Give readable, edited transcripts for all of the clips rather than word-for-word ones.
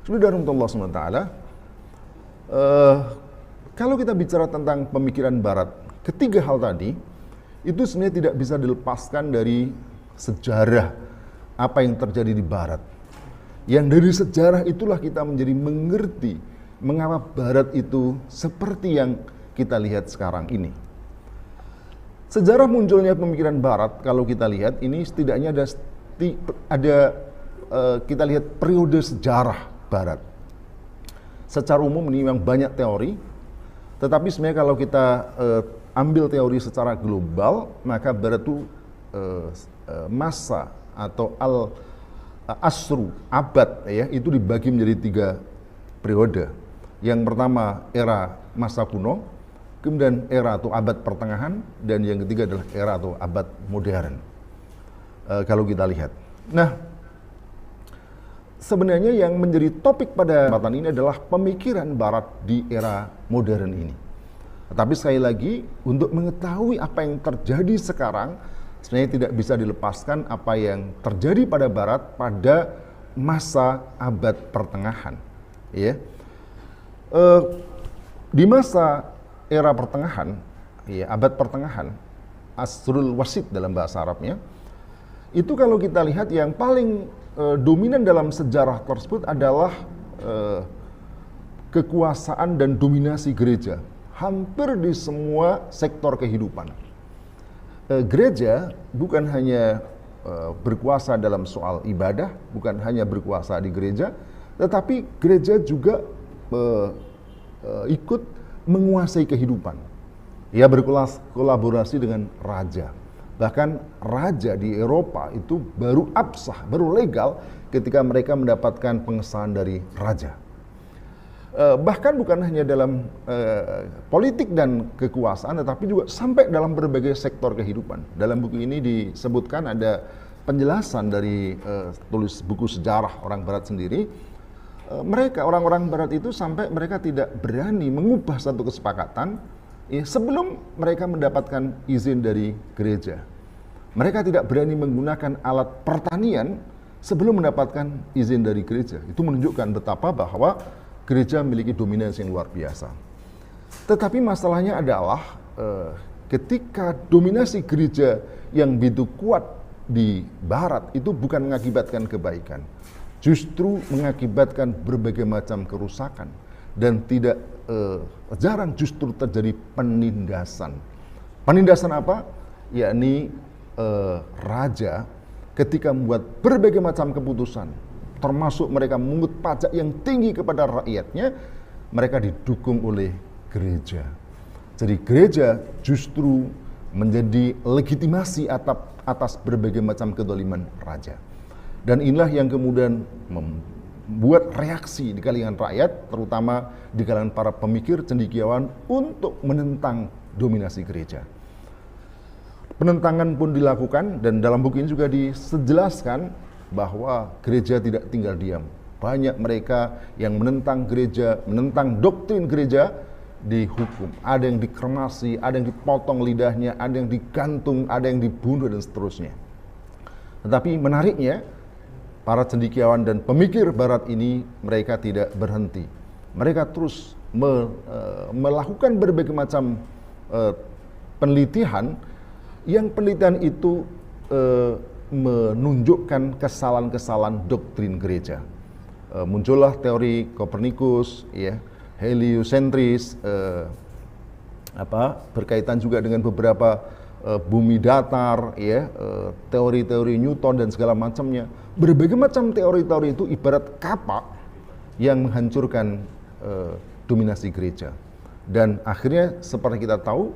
Saudara Allah SWT, kalau kita bicara tentang pemikiran Barat, ketiga hal tadi itu sebenarnya tidak bisa dilepaskan dari sejarah apa yang terjadi di Barat. Yang dari sejarah itulah kita menjadi mengerti mengapa Barat itu seperti yang kita lihat sekarang ini. Sejarah munculnya pemikiran Barat, kalau kita lihat ini setidaknya ada kita lihat periode sejarah Barat. Secara umum ini memang banyak teori, tetapi sebenarnya kalau kita ambil teori secara global, maka Barat itu masa atau asru, abad ya, itu dibagi menjadi 3 periode. Yang pertama era masa kuno, kemudian era atau abad pertengahan, dan yang ketiga adalah era atau abad modern. Kalau kita lihat. Nah, sebenarnya yang menjadi topik pada kesempatan ini adalah pemikiran Barat di era modern ini. Tetapi sekali lagi, untuk mengetahui apa yang terjadi sekarang, sebenarnya tidak bisa dilepaskan apa yang terjadi pada Barat pada masa abad pertengahan. Ya. Di masa era pertengahan, ya, abad pertengahan, Asrul Wasit dalam bahasa Arabnya, itu kalau kita lihat yang paling dominan dalam sejarah tersebut adalah kekuasaan dan dominasi gereja hampir di semua sektor kehidupan. Gereja bukan hanya berkuasa dalam soal ibadah, bukan hanya berkuasa di gereja, tetapi gereja juga ikut menguasai kehidupan. Ia berkolaborasi dengan raja. Bahkan raja di Eropa itu baru absah, baru legal ketika mereka mendapatkan pengesahan dari raja. Bahkan bukan hanya dalam politik dan kekuasaan, tetapi juga sampai dalam berbagai sektor kehidupan. Dalam buku ini disebutkan ada penjelasan dari tulis buku sejarah orang Barat sendiri. Orang-orang Barat itu sampai mereka tidak berani mengubah satu kesepakatan sebelum mereka mendapatkan izin dari gereja. Mereka tidak berani menggunakan alat pertanian sebelum mendapatkan izin dari gereja. Itu menunjukkan betapa bahwa gereja memiliki dominasi yang luar biasa. Tetapi masalahnya adalah ketika dominasi gereja yang begitu kuat di Barat itu bukan mengakibatkan kebaikan, justru mengakibatkan berbagai macam kerusakan, dan tidak jarang justru terjadi penindasan. Penindasan apa? Yakni raja ketika membuat berbagai macam keputusan, termasuk mereka memungut pajak yang tinggi kepada rakyatnya, mereka didukung oleh gereja. Jadi gereja justru menjadi legitimasi atas berbagai macam kedoliman raja. Dan inilah yang kemudian membuat reaksi di kalangan rakyat, terutama di kalangan para pemikir cendekiawan untuk menentang dominasi gereja. Penentangan pun dilakukan, dan dalam buku ini juga dijelaskan bahwa gereja tidak tinggal diam. Banyak mereka yang menentang gereja, menentang doktrin gereja, dihukum. Ada yang dikremasi, ada yang dipotong lidahnya, ada yang digantung, ada yang dibunuh, dan seterusnya. Tetapi menariknya, para cendekiawan dan pemikir Barat ini mereka tidak berhenti. Mereka terus melakukan berbagai macam penelitian, yang penelitian itu menunjukkan kesalahan-kesalahan doktrin gereja. Muncullah teori Kopernikus, ya, heliocentris, berkaitan juga dengan beberapa bumi datar, ya, teori-teori Newton dan segala macamnya. Berbagai macam teori-teori itu ibarat kapak yang menghancurkan dominasi gereja. Dan akhirnya seperti kita tahu,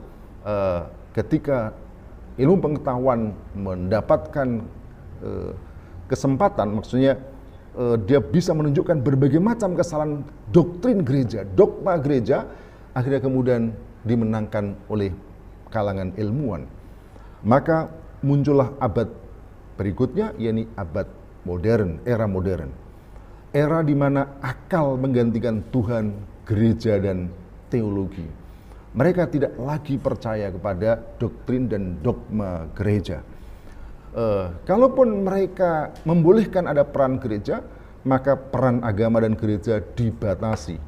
ketika ilmu pengetahuan mendapatkan kesempatan, maksudnya dia bisa menunjukkan berbagai macam kesalahan doktrin gereja, dogma gereja, akhirnya kemudian dimenangkan oleh kalangan ilmuwan. Maka muncullah abad berikutnya, yakni abad modern, era di mana akal menggantikan Tuhan, gereja, dan teologi. Mereka tidak lagi percaya kepada doktrin dan dogma gereja. Kalaupun mereka membolehkan ada peran gereja, maka peran agama dan gereja dibatasi.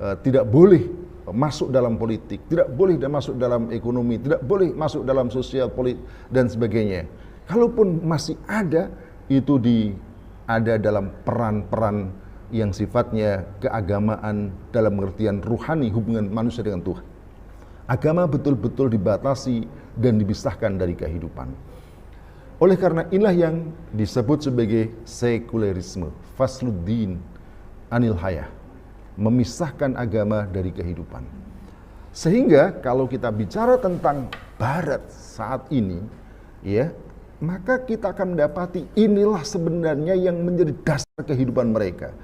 Tidak boleh masuk dalam politik, tidak boleh masuk dalam ekonomi, tidak boleh masuk dalam sosial politik dan sebagainya. Kalaupun masih ada, itu ada dalam peran-peran yang sifatnya keagamaan dalam pengertian ruhani, hubungan manusia dengan Tuhan. Agama betul-betul dibatasi dan dipisahkan dari kehidupan. Oleh karena inilah yang disebut sebagai sekularisme, fasluddin anil hayah, memisahkan agama dari kehidupan. Sehingga kalau kita bicara tentang Barat saat ini, ya, maka kita akan mendapati inilah sebenarnya yang menjadi dasar kehidupan mereka.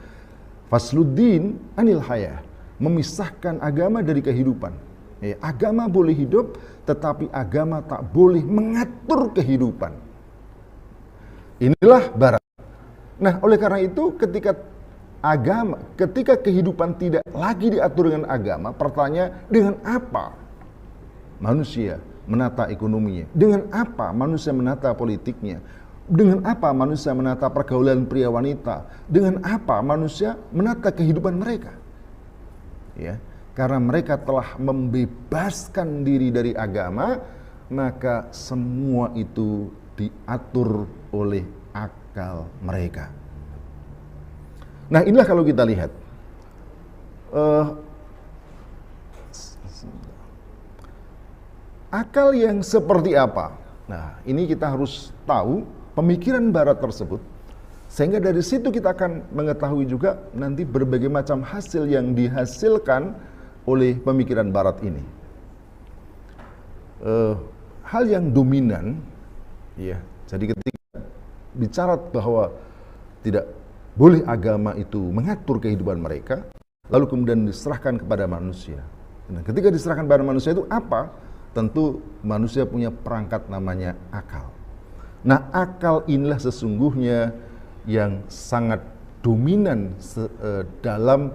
Fasluddin anil hayah, memisahkan agama dari kehidupan. Ya, agama boleh hidup, tetapi agama tak boleh mengatur kehidupan. Inilah Barat. Nah, oleh karena itu ketika kehidupan tidak lagi diatur dengan agama, pertanyaan, dengan apa manusia menata ekonominya? Dengan apa manusia menata politiknya? Dengan apa manusia menata pergaulan pria wanita? Dengan apa manusia menata kehidupan mereka? Ya, karena mereka telah membebaskan diri dari agama, maka semua itu diatur oleh akal mereka. Nah, inilah kalau kita lihat akal yang seperti apa. Nah, ini kita harus tahu pemikiran Barat tersebut, sehingga dari situ kita akan mengetahui juga nanti berbagai macam hasil yang dihasilkan oleh pemikiran Barat ini. Hal yang dominan, ya. Jadi ketika bicara bahwa tidak boleh agama itu mengatur kehidupan mereka, lalu kemudian diserahkan kepada manusia. Nah, ketika diserahkan kepada manusia itu apa? Tentu manusia punya perangkat namanya akal. Nah, akal inilah sesungguhnya yang sangat dominan dalam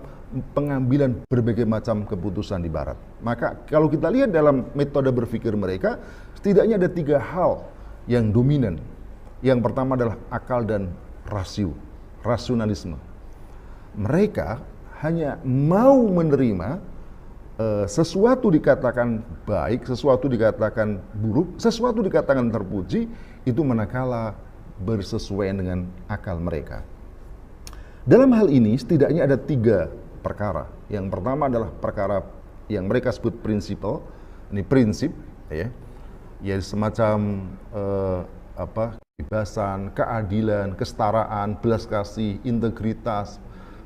pengambilan berbagai macam keputusan di Barat. Maka kalau kita lihat dalam metode berpikir mereka, setidaknya ada 3 hal yang dominan. Yang pertama adalah akal dan rasionalisme. Mereka hanya mau menerima sesuatu dikatakan baik, sesuatu dikatakan buruk, sesuatu dikatakan terpuji, itu manakala bersesuaian dengan akal mereka. Dalam hal ini setidaknya ada 3 perkara. Yang pertama adalah perkara yang mereka sebut prinsipal, ini prinsip, ya, semacam kebebasan, keadilan, kesetaraan, belas kasih, integritas,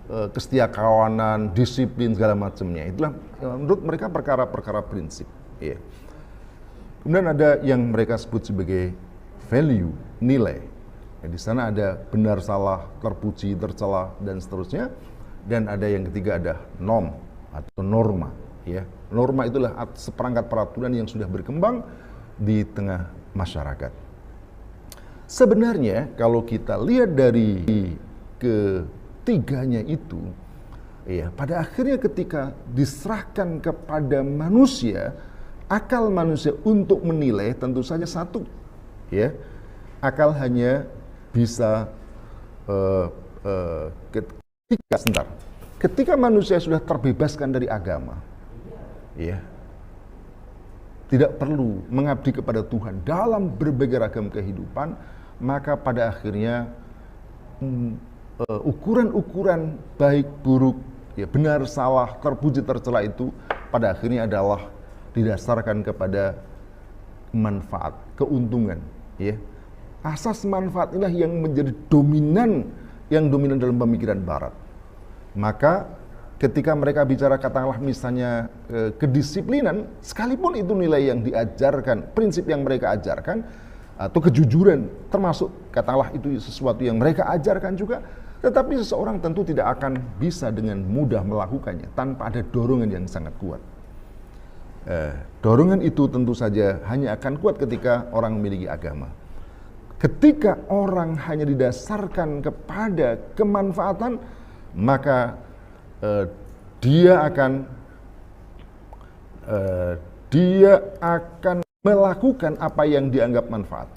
kesetiakawanan, disiplin, segala macamnya. Itulah menurut mereka perkara-perkara prinsip. Ya. Kemudian ada yang mereka sebut sebagai value, nilai. Ya, di sana ada benar, salah, terpuji, tercela, dan seterusnya. Dan ada yang ketiga ada norm atau norma. Ya. Norma itulah seperangkat peraturan yang sudah berkembang di tengah masyarakat. Sebenarnya kalau kita lihat dari ketiganya itu, ya, pada akhirnya ketika diserahkan kepada manusia, akal manusia untuk menilai tentu saja satu, ya, akal hanya bisa ketika manusia sudah terbebaskan dari agama, ya, tidak perlu mengabdi kepada Tuhan dalam berbagai ragam kehidupan, maka pada akhirnya ukuran-ukuran baik buruk, ya, benar salah, terpuji tercela itu pada akhirnya adalah didasarkan kepada manfaat, keuntungan, ya. Asas manfaat inilah yang menjadi dominan dalam pemikiran Barat. Maka ketika mereka bicara katakanlah misalnya kedisiplinan, sekalipun itu nilai yang diajarkan, prinsip yang mereka ajarkan, atau kejujuran, termasuk katakanlah itu sesuatu yang mereka ajarkan juga, tetapi seseorang tentu tidak akan bisa dengan mudah melakukannya tanpa ada dorongan yang sangat kuat. Dorongan itu tentu saja hanya akan kuat ketika orang memiliki agama. Ketika orang hanya didasarkan kepada kemanfaatan, maka dia akan melakukan apa yang dianggap manfaat.